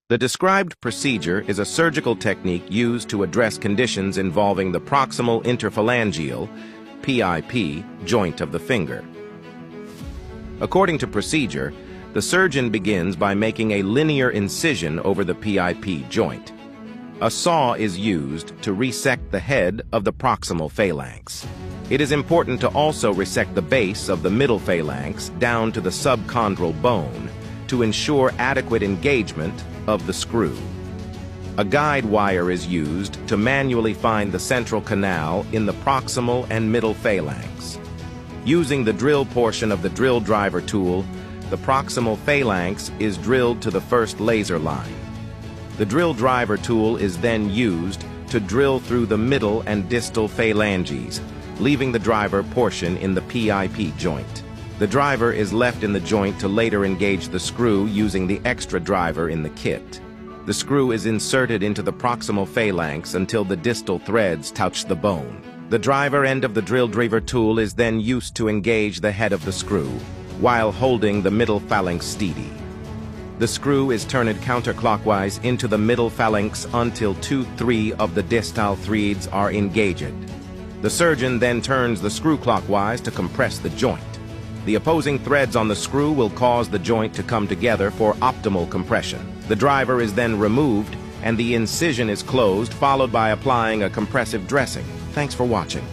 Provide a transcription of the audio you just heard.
The described procedure is a surgical technique used to address conditions involving the proximal interphalangeal (PIP) joint of the finger. According to procedure, the surgeon begins by making a linear incision over the PIP joint. A saw is used to resect the head of the proximal phalanx. It is important to also resect the base of the middle phalanx down to the subchondral bone to ensure adequate engagement of the screw. A guide wire is used to manually find the central canal in the proximal and middle phalanx. Using the drill portion of the drill driver tool, the proximal phalanx is drilled to the first laser line. The drill driver tool is then used to drill through the middle and distal phalanges, leaving the driver portion in the PIP joint. The driver is left in the joint to later engage the screw using the extra driver in the kit. The screw is inserted into the proximal phalanx until the distal threads touch the bone. The driver end of the drill driver tool is then used to engage the head of the screw, while holding the middle phalanx steady. The screw is turned counterclockwise into the middle phalanx until 2-3 of the distal threads are engaged. The surgeon then turns the screw clockwise to compress the joint. The opposing threads on the screw will cause the joint to come together for optimal compression. The driver is then removed and the incision is closed, followed by applying a compressive dressing. Thanks for watching.